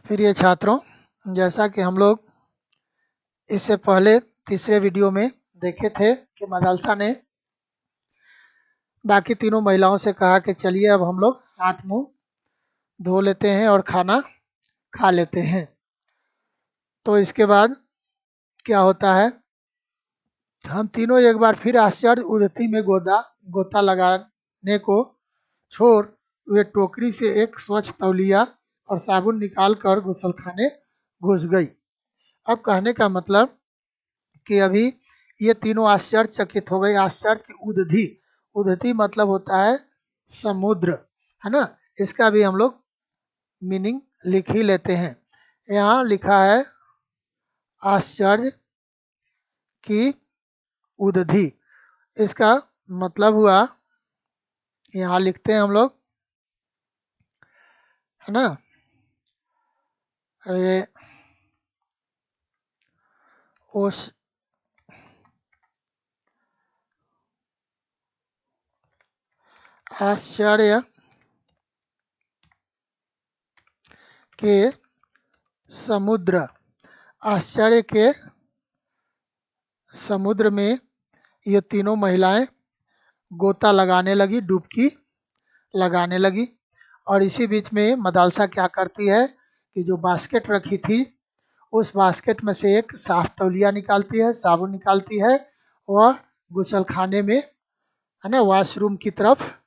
प्रिय छात्रों, जैसा कि हम लोग इससे पहले तीसरे वीडियो में देखे थे कि मदरसा ने बाकी तीनों महिलाओं से कहा कि चलिए अब हम लोग हाथ मुंह धो लेते हैं और खाना खा लेते हैं। तो इसके बाद क्या होता है, हम तीनों एक बार फिर आश्चर्य उद्धति में गोता लगाने को छोड़ वे टोकरी से एक स्वच्छ तौलिया और साबुन निकाल कर गुसलखाने घुस गई। अब कहने का मतलब कि अभी ये तीनों आश्चर्यचकित हो गए। आश्चर्य की उद्धति मतलब होता है समुद्र, है ना। इसका भी हम लोग मीनिंग लिख ही लेते हैं। यहाँ लिखा है आश्चर्य की उद्धि, इसका मतलब हुआ, यहाँ लिखते हैं हम लोग, है ना। ये उस आश्चर्य के समुद्र, आश्चर्य के समुद्र में ये तीनों महिलाएं गोता लगाने लगी, डुबकी लगाने लगी। और इसी बीच में मदरसा क्या करती है कि जो बास्केट रखी थी उस बास्केट में से एक साफ तौलिया निकालती है, साबुन निकालती है और गुसलखाने में, है ना, वॉशरूम की तरफ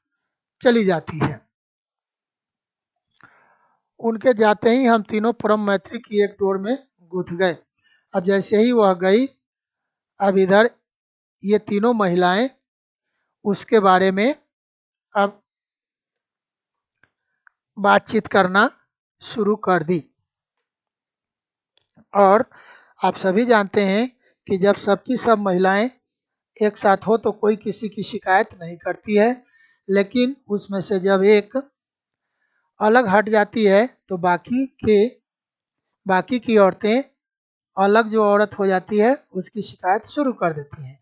चली जाती है। उनके जाते ही हम तीनों परम मैत्री की एक डोर में गुथ गए। अब जैसे ही वह गई, अब इधर ये तीनों महिलाएं उसके बारे में अब बातचीत करना शुरू कर दी। और आप सभी जानते हैं कि जब सबकी सब महिलाएं एक साथ हो तो कोई किसी की शिकायत नहीं करती है, लेकिन उसमें से जब एक अलग हट जाती है तो बाकी की औरतें अलग जो औरत हो जाती है उसकी शिकायत शुरू कर देती हैं।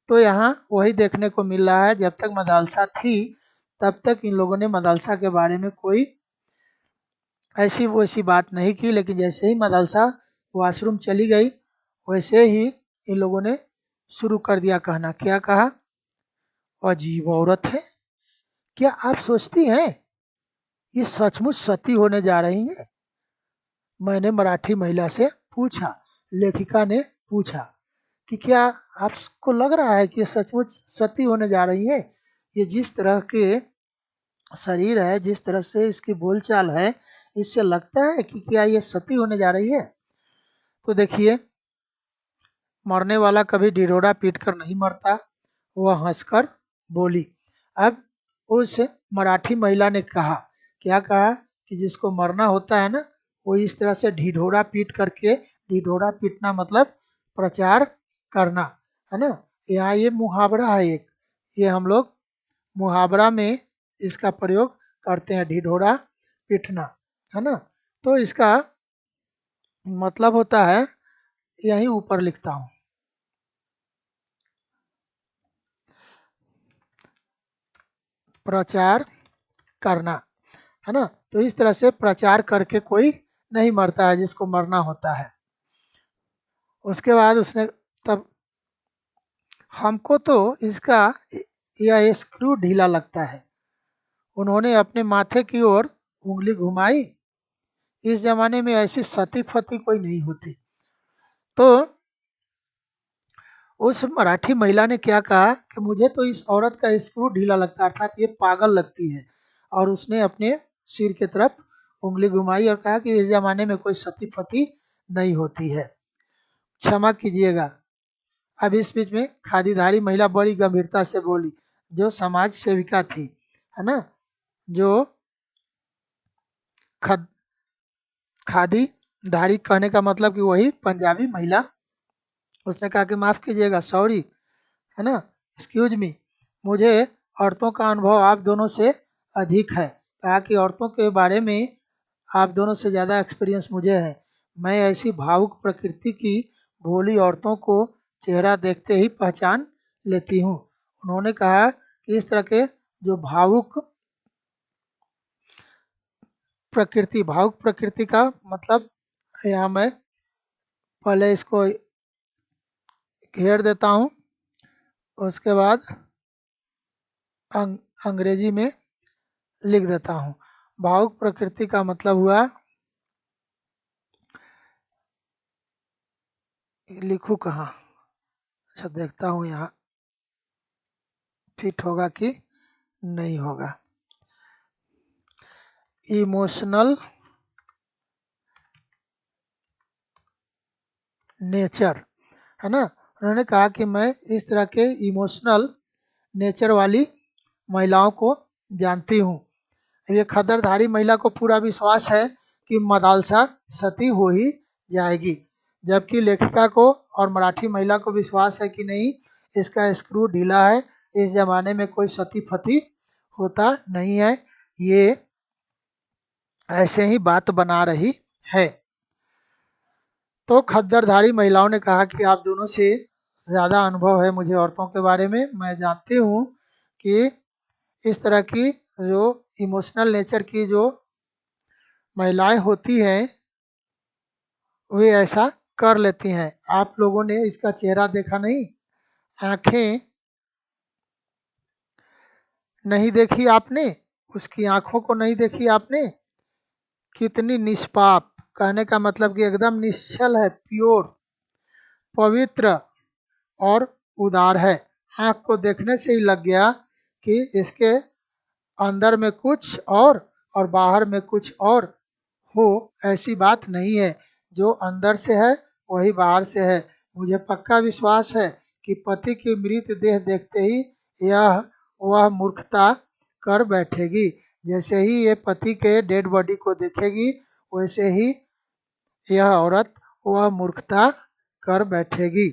तो यहाँ वही देखने को मिल रहा है, जब तक मदरसा थी तब तक इन लोगों ने मदरसा के बारे में कोई ऐसी वैसी बात नहीं की, लेकिन जैसे ही मदरसा वॉशरूम चली गई वैसे ही इन लोगों ने शुरू कर दिया कहना। क्या कहा? अजीब औरत है, क्या आप सोचती हैं ये सचमुच सती होने जा रही हैं? मैंने मराठी महिला से पूछा, लेखिका ने पूछा कि क्या आपको लग रहा है कि ये सचमुच सती होने जा रही है? ये जिस तरह के शरीर है, जिस तरह से इसकी बोलचाल है, इससे लगता है कि क्या ये सती होने जा रही है? तो देखिए, मरने वाला कभी ढिढोरा पीट कर नहीं मरता, वह हंसकर बोली। अब उस मराठी महिला ने कहा, क्या कहा कि जिसको मरना होता है ना, वो इस तरह से ढिढोरा पीट करके, ढिढोरा पीटना मतलब प्रचार करना, है ना। यहाँ ये मुहावरा है एक, ये हम लोग मुहावरा में इसका प्रयोग करते हैं, ढिढोरा पीटना, है ना। तो इसका मतलब होता है, यहीं ऊपर लिखता हूँ, प्रचार करना, है ना। तो इस तरह से प्रचार करके कोई नहीं मरता है जिसको मरना होता है। उसके बाद उसने, तब हमको तो इसका यह स्क्रू ढीला लगता है। उन्होंने अपने माथे की ओर उंगली घुमाई। इस जमाने में ऐसी सती फती कोई नहीं होती। तो उस मराठी महिला ने क्या कहा कि मुझे तो इस औरत का स्क्रू ढीला लगता है, अर्थात ये पागल लगती है। और उसने अपने सिर की तरफ उंगली घुमाई और कहा कि इस जमाने में कोई सती फती नहीं होती है, क्षमा कीजिएगा। अब इस बीच में खादीधारी महिला बड़ी गंभीरता से बोली, जो समाज सेविका थी, है ना, जो खादीधारी कहने का मतलब कि वही पंजाबी महिला। उसने कहा कि माफ कीजिएगा, सॉरी, है ना, एक्सक्यूज मी, मुझे औरतों का अनुभव आप दोनों से अधिक है। कहा कि औरतों के बारे में आप दोनों से ज़्यादा एक्सपीरियंस मुझे है। मैं ऐसी भावुक प्रकृति की भोली औरतों को चेहरा देखते ही पहचान लेती हूँ। उन्होंने कहा कि इस तरह के जो भावुक प्रकृति, भावुक प्रकृति का मतलब यहाँ मैं पहले इसको घेर देता हूँ, उसके बाद अंग्रेजी में लिख देता हूँ। भावुक प्रकृति का मतलब हुआ, लिखूं कहाँ, अच्छा देखता हूँ यहाँ फिट होगा कि नहीं होगा। इमोशनल नेचर, है ना। उन्होंने कहा कि मैं इस तरह के इमोशनल नेचर वाली महिलाओं को जानती हूँ। ये खद्दरधारी महिला को पूरा विश्वास है कि मदालसा सती हो ही जाएगी, जबकि लेखिका को और मराठी महिला को विश्वास है कि नहीं, इसका स्क्रू ढीला है, इस जमाने में कोई सती फती होता नहीं है, ये ऐसे ही बात बना रही है। तो खद्दरधारी महिलाओं ने कहा कि आप दोनों से ज़्यादा अनुभव है मुझे औरतों के बारे में, मैं जानती हूँ कि इस तरह की जो इमोशनल नेचर की जो महिलाएं होती हैं वे ऐसा कर लेती हैं। आप लोगों ने इसका चेहरा देखा नहीं, आंखें नहीं देखी आपने, उसकी आंखों को नहीं देखी आपने, कितनी निष्पाप, कहने का मतलब कि एकदम निश्चल है, प्योर, पवित्र और उदार है। आंख को देखने से ही लग गया कि इसके अंदर में कुछ और बाहर में कुछ और हो, ऐसी बात नहीं है। जो अंदर से है वही बाहर से है। मुझे पक्का विश्वास है कि पति की मृत देह देखते ही वह मूर्खता कर बैठेगी। जैसे ही ये पति के डेड बॉडी को देखेगी वैसे ही यह औरत वह मूर्खता कर बैठेगी,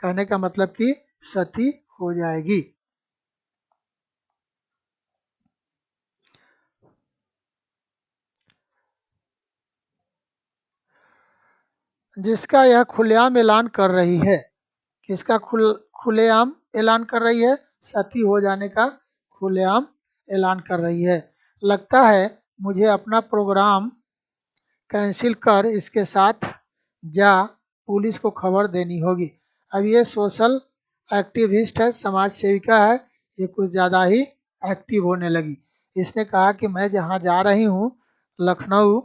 कहने का मतलब कि सती हो जाएगी। जिसका यह खुलेआम ऐलान कर रही है, किसका खुलेआम ऐलान कर रही है, सती हो जाने का खुलेआम ऐलान कर रही है। लगता है मुझे अपना प्रोग्राम कैंसिल कर इसके साथ जा पुलिस को खबर देनी होगी। अब ये सोशल एक्टिविस्ट है, समाज सेविका है, ये कुछ ज़्यादा ही एक्टिव होने लगी। इसने कहा कि मैं जहाँ जा रही हूँ लखनऊ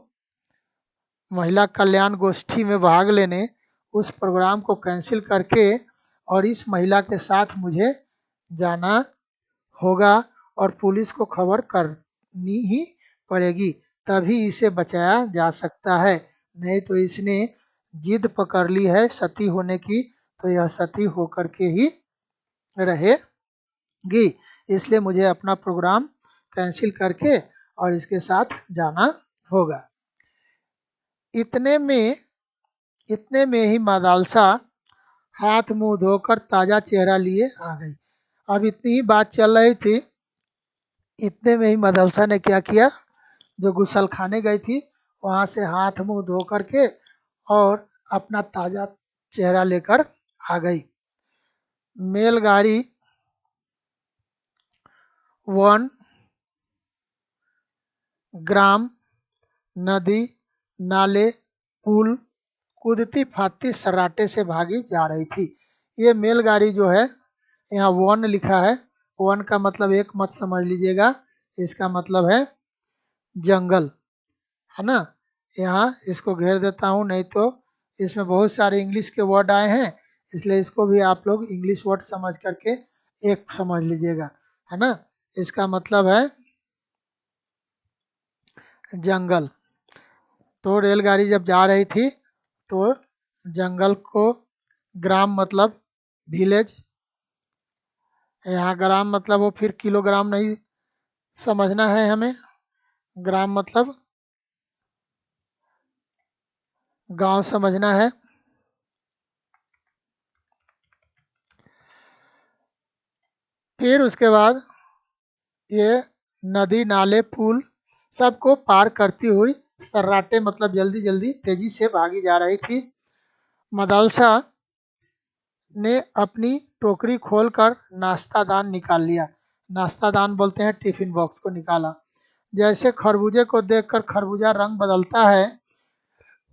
महिला कल्याण गोष्ठी में भाग लेने, उस प्रोग्राम को कैंसिल करके और इस महिला के साथ मुझे जाना होगा और पुलिस को खबर करनी ही पड़ेगी, तभी इसे बचाया जा सकता है। नहीं तो इसने जिद पकड़ ली है सती होने की, तो यह सती होकर के ही रहेगी। इसलिए मुझे अपना प्रोग्राम कैंसिल करके और इसके साथ जाना होगा। इतने में ही मदालसा हाथ मुंह धोकर ताजा चेहरा लिए आ गई। अब इतनी ही बात चल रही थी, इतने में ही मदालसा ने क्या किया, जो गुसल खाने गई थी वहां से हाथ मुंह धो करके और अपना ताजा चेहरा लेकर आ गई। मेलगाड़ी वन ग्राम, नदी, नाले, पुल, कूदती फादती सराटे से भागी जा रही थी। ये मेलगाड़ी जो है, यहाँ वन लिखा है, वन का मतलब एक मत समझ लीजिएगा, इसका मतलब है जंगल, है ना। यहाँ इसको घेर देता हूँ, नहीं तो इसमें बहुत सारे इंग्लिश के वर्ड आए हैं, इसलिए इसको भी आप लोग इंग्लिश वर्ड समझ करके एक समझ लीजिएगा, है ना। इसका मतलब है जंगल। तो रेलगाड़ी जब जा रही थी तो जंगल को, ग्राम मतलब विलेज, यहाँ ग्राम मतलब वो फिर किलोग्राम नहीं समझना है हमें, ग्राम मतलब गांव समझना है। फिर उसके बाद ये नदी नाले पुल सबको पार करती हुई सर्राटे मतलब जल्दी जल्दी तेजी से भागी जा रही थी। मदालसा ने अपनी टोकरी खोलकर नाश्ता दान निकाल लिया, नाश्ता दान बोलते हैं टिफिन बॉक्स को निकाला, जैसे खरबूजे को देखकर खरबूजा रंग बदलता है,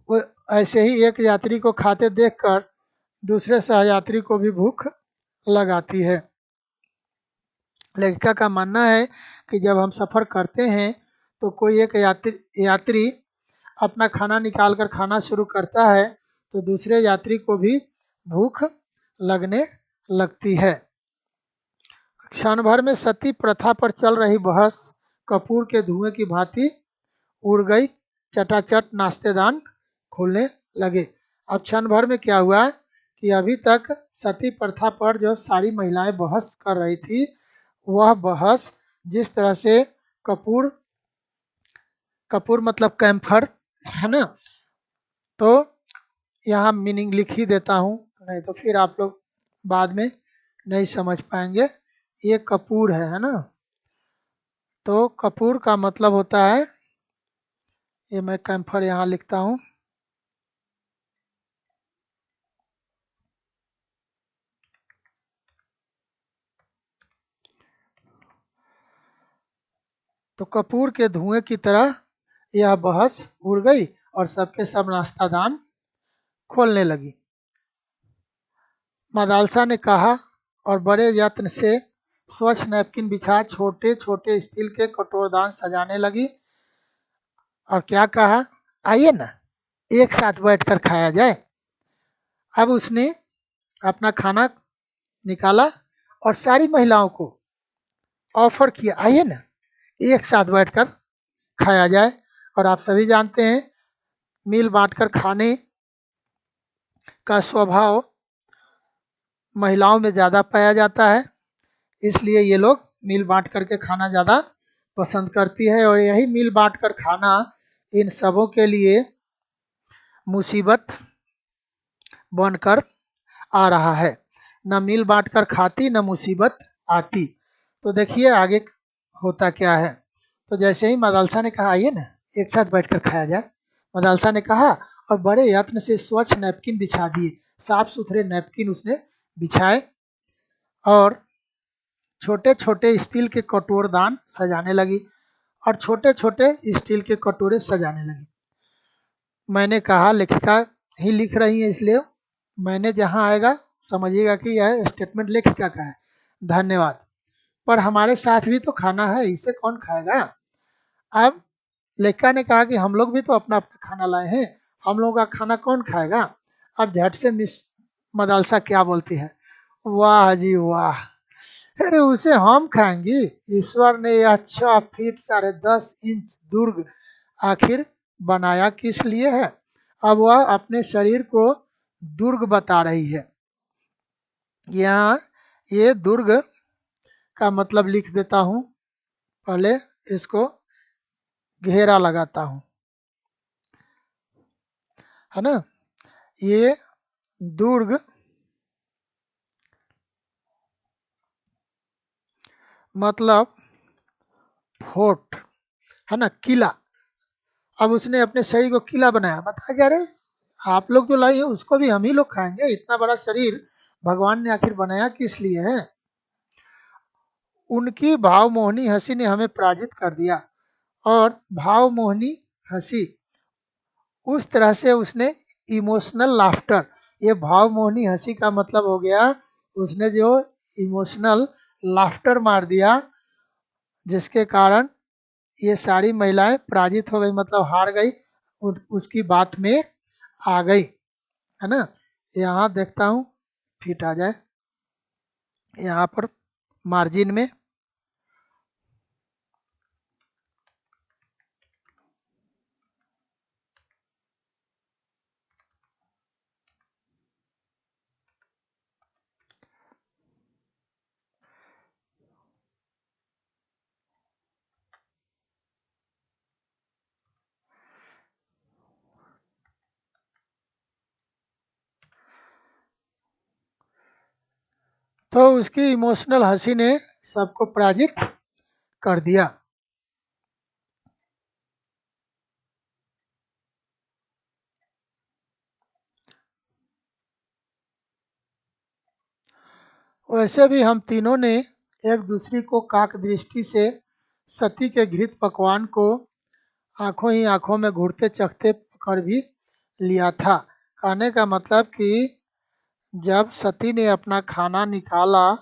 वो ऐसे ही एक यात्री को खाते देखकर दूसरे सहयात्री को भी भूख लगाती है। लेखिका का मानना है कि जब हम सफ़र करते हैं तो कोई एक यात्री अपना खाना निकाल कर खाना शुरू करता है तो दूसरे यात्री को भी भूख लगने लगती है। क्षण भर में सती प्रथा पर चल रही बहस कपूर के धुएं की भांति उड़ गई। चटाचट नाश्तेदान खुलने लगे। अब क्षण भर में क्या हुआ कि अभी तक सती प्रथा पर जो सारी महिलाएं बहस कर रही थी, वह बहस जिस तरह से कपूर मतलब कैम्फर है ना, तो यहाँ मीनिंग लिख ही देता हूँ, नहीं तो फिर आप लोग बाद में नहीं समझ पाएंगे। ये कपूर है ना, तो कपूर का मतलब होता है, ये मैं कैम्फर यहाँ लिखता हूँ, तो कपूर के धुएं की तरह यह बहस उड़ गई और सबके सब नाश्तादान खोलने लगी। मदालसा ने कहा और बड़े यत्न से स्वच्छ नैपकिन बिछा छोटे छोटे स्टील के कटोरदान सजाने लगी। और क्या कहा, आइए ना एक साथ बैठकर खाया जाए। अब उसने अपना खाना निकाला और सारी महिलाओं को ऑफर किया, आइए ना एक साथ बैठकर खाया जाए। और आप सभी जानते हैं मिल बांटकर खाने का स्वभाव महिलाओं में ज़्यादा पाया जाता है, इसलिए ये लोग मिल बांट करके खाना ज़्यादा पसंद करती है। और यही मिल बांट कर खाना इन सबों के लिए मुसीबत बनकर आ रहा है। न मिल बांट कर खाती न मुसीबत आती। तो देखिए आगे होता क्या है। तो जैसे ही मदालसा ने कहा आइए ना एक साथ बैठकर खाया जाए, मदालसा ने कहा और बड़े यत्न से स्वच्छ नैपकिन बिछा दिए। साफ सुथरे नैपकिन उसने बिछाए और छोटे छोटे स्टील के कटोरदान सजाने लगी और छोटे छोटे स्टील के कटोरे सजाने लगी। मैंने कहा, लेखिका ही लिख रही है इसलिए मैंने जहाँ आएगा समझिएगा कि यह स्टेटमेंट लेखिका का है। धन्यवाद। पर हमारे साथ भी तो खाना है, इसे कौन खाएगा। अब लेखिका ने कहा कि हम लोग भी तो अपना अपना खाना लाए हैं, हम लोगों का खाना कौन खाएगा। अब झट से मिस मदालसा क्या बोलती है, वाह जी वाह, अरे उसे हम खाएंगी। ईश्वर ने यह 6 फीट 10.5 इंच दुर्ग आखिर बनाया किस लिए है। अब वह अपने शरीर को दुर्ग बता रही है। यहाँ ये दुर्ग का मतलब लिख देता हूँ, पहले इसको घेरा लगाता हूँ, है ना। ये दुर्ग मतलब फोर्ट है ना, किला। अब उसने अपने शरीर को किला बनाया, बता क्या रहे आप लोग जो लाई है उसको भी हम ही लोग खाएंगे। इतना बड़ा शरीर भगवान ने आखिर बनाया किस लिए है। उनकी भावमोहनी हंसी ने हमें पराजित कर दिया। और भावमोहनी हंसी उस तरह से उसने इमोशनल लाफ्टर, ये भावमोहनी हंसी का मतलब हो गया उसने जो इमोशनल लाफ्टर मार दिया, जिसके कारण ये सारी महिलाएं पराजित हो गई, मतलब हार गई, उसकी बात में आ गई, है ना। यहाँ देखता हूँ फिट आ जाए, यहाँ पर मार्जिन में तो उसकी इमोशनल हंसी ने सबको पराजित कर दिया। वैसे भी हम तीनों ने एक दूसरी को काक दृष्टि से सती के घृत पकवान को आंखों ही आंखों में घूरते चखते कर भी लिया था। कहने का मतलब कि जब सती ने अपना खाना निकाला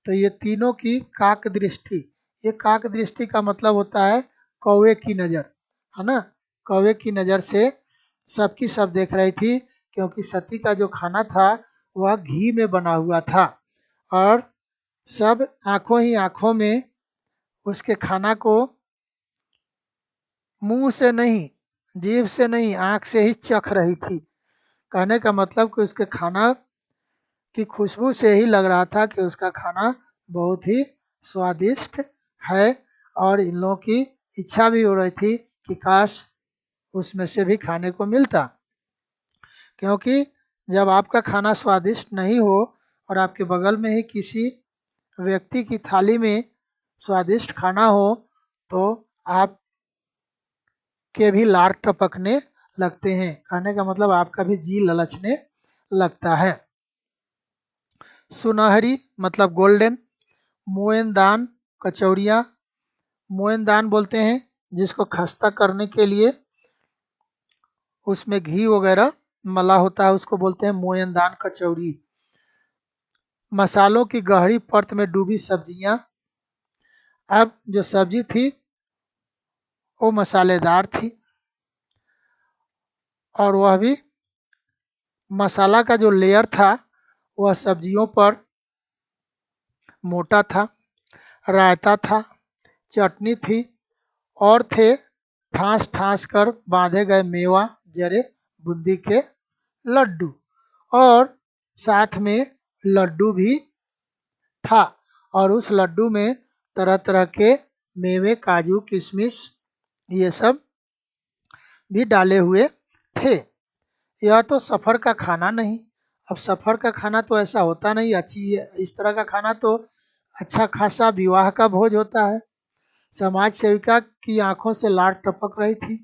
तो ये तीनों की काक दृष्टि, ये काक दृष्टि का मतलब होता है कौवे की नज़र, है ना। कौवे की नज़र से सबकी सब देख रही थी, क्योंकि सती का जो खाना था वह घी में बना हुआ था और सब आंखों ही आंखों में उसके खाना को मुंह से नहीं, जीभ से नहीं, आंख से ही चख रही थी। कहने का मतलब कि उसके खाना की खुशबू से ही लग रहा था कि उसका खाना बहुत ही स्वादिष्ट है और इन लोगों की इच्छा भी हो रही थी कि काश उसमें से भी खाने को मिलता। क्योंकि जब आपका खाना स्वादिष्ट नहीं हो और आपके बगल में ही किसी व्यक्ति की थाली में स्वादिष्ट खाना हो तो आप के भी लार टपकने लगते हैं। कहने का मतलब आपका भी जी ललचने लगता है। सुनहरी मतलब गोल्डन, मोयनदान कचौड़ियाँ, मोयनदान बोलते हैं जिसको खस्ता करने के लिए उसमें घी वगैरह मला होता है, उसको बोलते हैं मोयनदान कचौड़ी। मसालों की गहरी परत में डूबी सब्जियां, अब जो सब्जी थी वो मसालेदार थी और वह भी मसाला का जो लेयर था वह सब्जियों पर मोटा था। रायता था, चटनी थी और थे ठास ठास कर बांधे गए मेवा जरे बूंदी के लड्डू, और साथ में लड्डू भी था और उस लड्डू में तरह तरह के मेवे, काजू, किशमिश ये सब भी डाले हुए थे। यह तो सफ़र का खाना नहीं। अब सफ़र का खाना तो ऐसा होता नहीं, अच्छी इस तरह का खाना तो अच्छा खासा विवाह का भोज होता है। समाज सेविका की आंखों से लार टपक रही थी।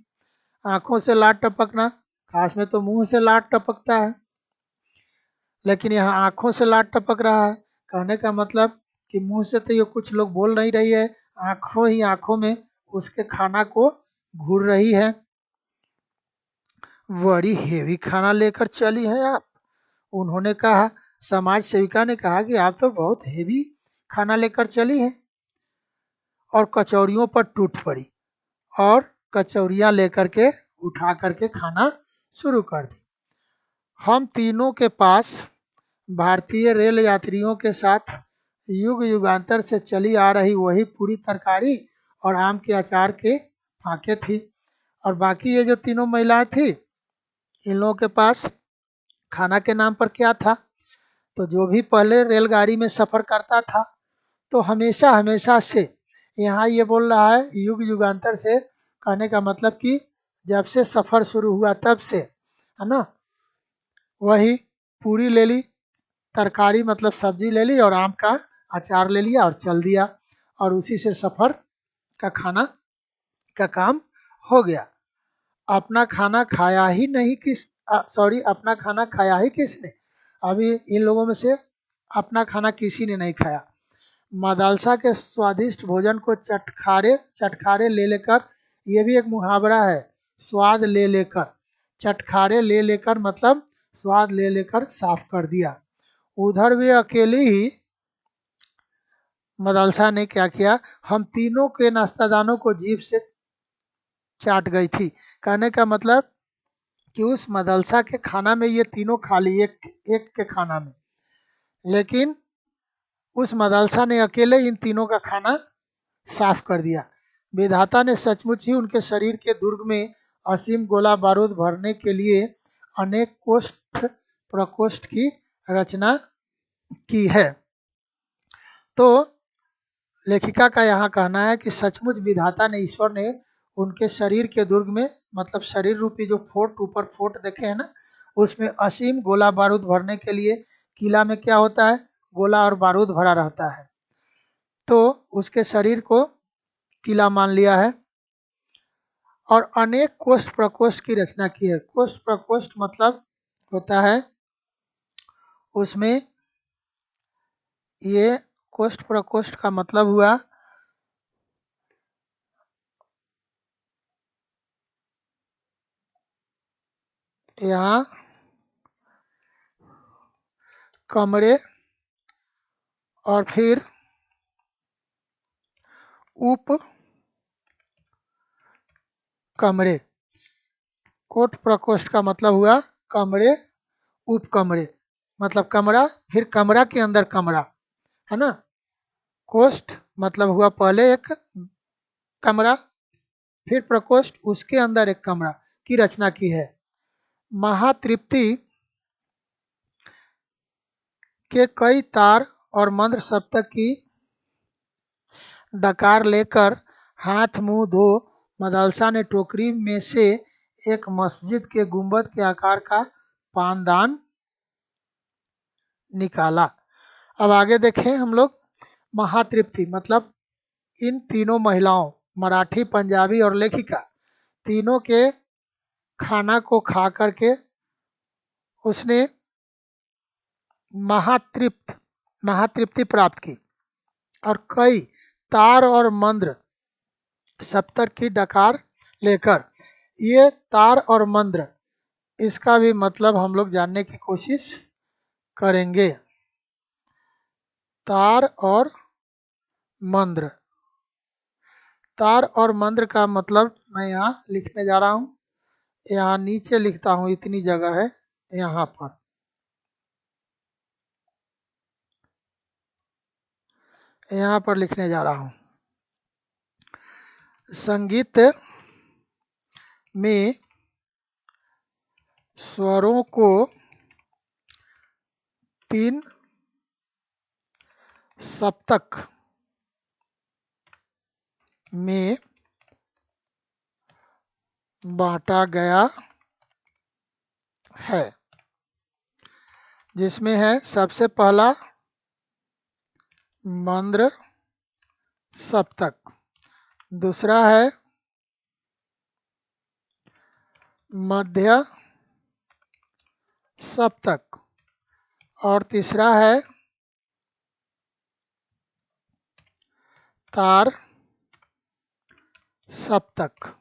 आंखों से लार टपकना, खास में तो मुंह से लार टपकता है, लेकिन यहाँ आंखों से लार टपक रहा है। कहने का मतलब कि मुंह से तो ये कुछ लोग बोल नहीं रही है, आंखों ही आंखों में उसके खाना को घूर रही है। बड़ी हेवी खाना लेकर चली है आप, उन्होंने कहा। समाज सेविका ने कहा कि आप तो बहुत हेवी खाना लेकर चली हैं और कचौड़ियों पर टूट पड़ी और कचौड़ियाँ लेकर के उठा करके खाना शुरू कर दी। हम तीनों के पास भारतीय रेल यात्रियों के साथ युग युगांतर से चली आ रही वही पूरी तरकारी और आम के अचार के फाके थी, और बाकी ये जो तीनों महिलाएं थी इन लोगों के पास खाना के नाम पर क्या था। तो जो भी पहले रेलगाड़ी में सफ़र करता था तो हमेशा हमेशा से, यहाँ ये बोल रहा है युग युगांतर से, कहने का मतलब कि जब से सफ़र शुरू हुआ तब से, है ना, वही पूरी ले ली, तरकारी मतलब सब्जी ले ली और आम का अचार ले लिया और चल दिया और उसी से सफ़र का खाना का काम हो गया। अपना खाना खाया ही नहीं अपना खाना खाया ही किसने? अभी इन लोगों में से अपना खाना किसी ने नहीं खाया। मदालसा के स्वादिष्ट भोजन को चटखारे चटखारे ले लेकर, ये भी एक मुहावरा है, स्वाद ले लेकर, चटखारे ले लेकर मतलब स्वाद ले लेकर साफ कर दिया। उधर वे अकेली ही मदलसा ने क्या किया, हम तीनों के नाश्तादानों को जीभ से चाट गई थी। कहने का मतलब कि उस मदलसा के खाना में ये तीनों खा ली, एक एक के खाना में, लेकिन उस मदलसा ने अकेले इन तीनों का खाना साफ कर दिया। विधाता ने सचमुच ही उनके शरीर के दुर्ग में असीम गोला बारूद भरने के लिए अनेक कोष्ठ प्रकोष्ठ की रचना की है। तो लेखिका का यहाँ कहना है कि सचमुच विधाता ने, ईश्वर ने उनके शरीर के दुर्ग में, मतलब शरीर रूपी जो फोर्ट, ऊपर फोर्ट देखे हैं ना, उसमें असीम गोला बारूद भरने के लिए, किला में क्या होता है, गोला और बारूद भरा रहता है, तो उसके शरीर को किला मान लिया है और अनेक कोष्ठ प्रकोष्ठ की रचना की है। कोष्ठ प्रकोष्ठ मतलब होता है उसमें, ये कोष्ठ प्रकोष्ठ का मतलब हुआ यहाँ कमरे और फिर उप कमरे। कोट प्रकोष्ठ का मतलब हुआ कमरे, उप कमरे मतलब कमरा, फिर कमरा के अंदर कमरा, है ना। कोष्ठ मतलब हुआ पहले एक कमरा, फिर प्रकोष्ठ, उसके अंदर एक कमरा की रचना की है। महातृप्ति के कई तार और मंत्र सप्तक की डकार लेकर हाथ मुंह धो मदरसा ने टोकरी में से एक मस्जिद के गुंबद के आकार का पानदान निकाला। अब आगे देखें हम लोग। महातृप्ति मतलब इन तीनों महिलाओं, मराठी, पंजाबी और लेखिका, तीनों के खाना को खा करके उसने महातृप्ति प्राप्त की और कई तार और मंत्र सप्तक की डकार लेकर, ये तार और मंत्र, इसका भी मतलब हम लोग जानने की कोशिश करेंगे। तार और मंत्र, तार और मंत्र का मतलब मैं यहाँ लिखने जा रहा हूँ। यहाँ नीचे लिखता हूँ, इतनी जगह है यहाँ पर। यहाँ पर लिखने जा रहा हूँ। संगीत में स्वरों को 3 सप्तक में बांटा गया है, जिसमें है सबसे पहला मंद्र सप्तक, दूसरा है मध्य सप्तक और तीसरा है तार सप्तक।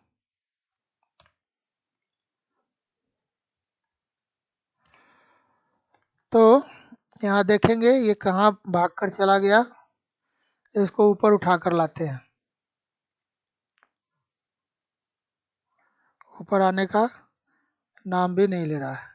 तो यहाँ देखेंगे ये कहाँ भाग कर चला गया, इसको ऊपर उठा कर लाते हैं। ऊपर आने का नाम भी नहीं ले रहा है।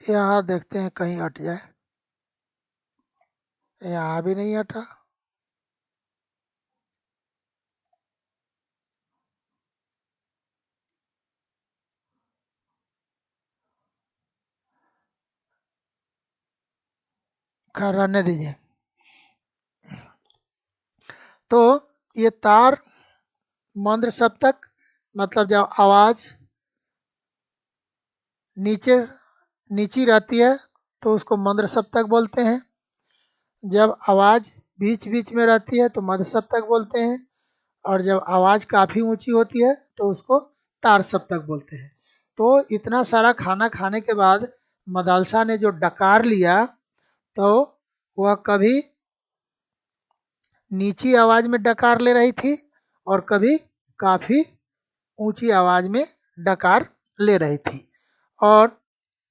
यहाँ देखते हैं कहीं हट जाए। यहाँ भी नहीं हटा। खैर रहने दीजिए। तो ये तार मंद्र सप्तक मतलब जब आवाज नीची रहती है तो उसको मंद्र सप्तक बोलते हैं। जब आवाज बीच बीच में रहती है तो मध्य सप्तक बोलते हैं, और जब आवाज काफी ऊंची होती है तो उसको तार सप्तक बोलते हैं। तो इतना सारा खाना खाने के बाद मदालसा ने जो डकार लिया तो वह कभी नीची आवाज में डकार ले रही थी और कभी काफी ऊंची आवाज में डकार ले रही थी। और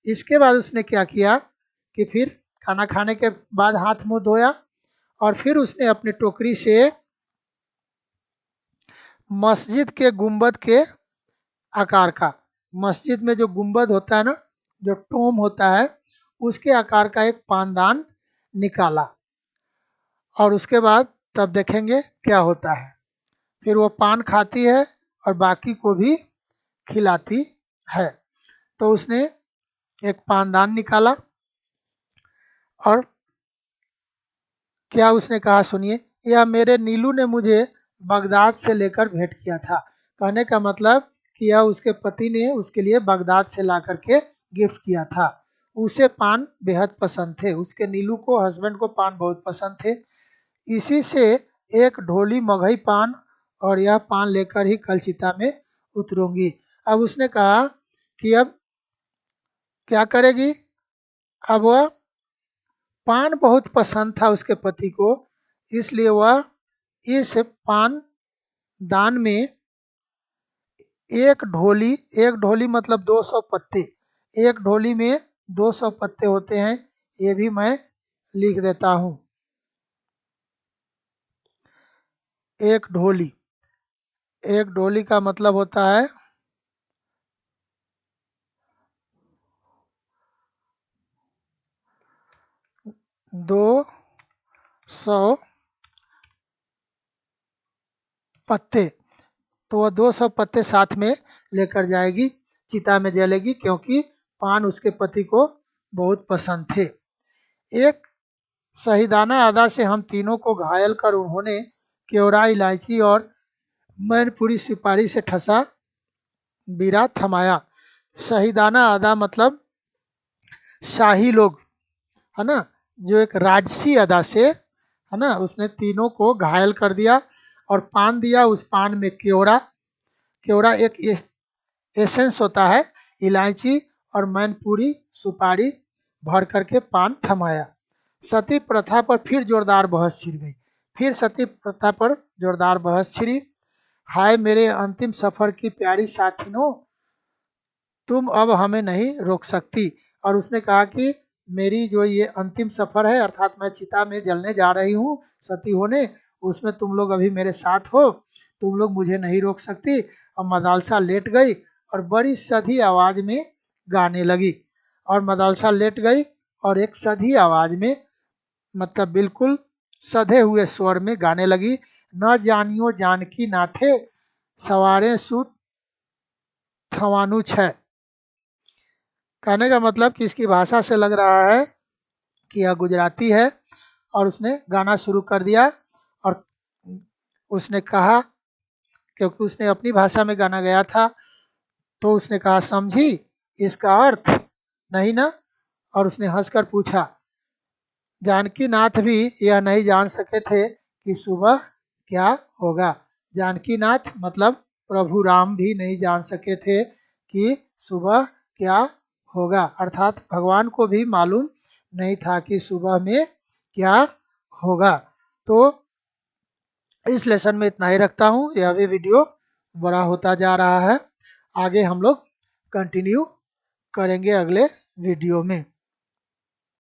इसके बाद उसने क्या किया कि फिर खाना खाने के बाद हाथ मुंह धोया और फिर उसने अपनी टोकरी से मस्जिद के गुंबद के आकार का, मस्जिद में जो गुंबद होता है ना, जो टोम होता है, उसके आकार का एक पानदान निकाला। और उसके बाद तब देखेंगे क्या होता है। फिर वो पान खाती है और बाकी को भी खिलाती है। तो उसने एक पानदान निकाला और क्या उसने कहा सुनिए। यह मेरे नीलू ने मुझे बगदाद से लेकर भेंट किया था। कहने का मतलब कि यह उसके पति ने उसके लिए बगदाद से ला करके गिफ्ट किया था। उसे पान बेहद पसंद थे, उसके नीलू को, हस्बैंड को पान बहुत पसंद थे। इसी से एक ढोली मगही पान और यह पान लेकर ही कल चिता में उतरूंगी। अब उसने कहा कि अब क्या करेगी। अब वह पान बहुत पसंद था उसके पति को, इसलिए वह इस पान दान में एक ढोली मतलब 200 पत्ते, एक ढोली में 200 पत्ते होते हैं, ये भी मैं लिख देता हूँ। एक ढोली का मतलब होता है 200 पत्ते। तो वह 200 पत्ते साथ में लेकर जाएगी, चिता में जलेगी, क्योंकि पान उसके पति को बहुत पसंद थे। एक शहीदाना अदा से हम तीनों को घायल कर उन्होंने केवड़ा, इलायची और मैनपुरी सुपारी से ठसा बीरा थमाया। शहीदाना अदा मतलब शाही लोग, है ना, जो एक राजसी अदा से, है ना, उसने तीनों को घायल कर दिया और पान दिया। उस पान में केवड़ा एक एसेंस होता है, इलायची और मैनपुरी सुपारी भर करके पान थमाया। सती प्रथा पर फिर जोरदार बहस छिड़ गई। फिर सती प्रथा पर जोरदार बहस छिड़ी। हाय मेरे अंतिम सफर की प्यारी साथिनों, तुम अब हमें नहीं रोक सकती। और उसने कहा कि मेरी जो ये अंतिम सफर है, अर्थात मैं चिता में जलने जा रही हूँ सती होने, उसमें तुम लोग अभी मेरे साथ हो, तुम लोग मुझे नहीं रोक सकती। और मदालसा लेट गई और बड़ी सधी आवाज में गाने लगी। और मदालसा लेट गई और एक सधी आवाज में, मतलब बिल्कुल सधे हुए स्वर में गाने लगी। न जानियो जानकी नाथे, सवारे सूत थवानु छय। कहने का मतलब कि इसकी भाषा से लग रहा है कि यह गुजराती है। और उसने गाना शुरू कर दिया और उसने कहा, क्योंकि उसने अपनी भाषा में गाना गाया था, तो उसने कहा समझी इसका अर्थ नहीं ना। और उसने हंसकर पूछा। जानकी नाथ भी यह नहीं जान सके थे कि सुबह क्या होगा। जानकी नाथ मतलब प्रभु राम भी नहीं जान सके थे कि सुबह क्या होगा, अर्थात भगवान को भी मालूम नहीं था कि सुबह में क्या होगा। तो इस लेसन में इतना ही रखता हूँ। यह भी वीडियो बड़ा होता जा रहा है, आगे हम लोग कंटिन्यू करेंगे अगले वीडियो में।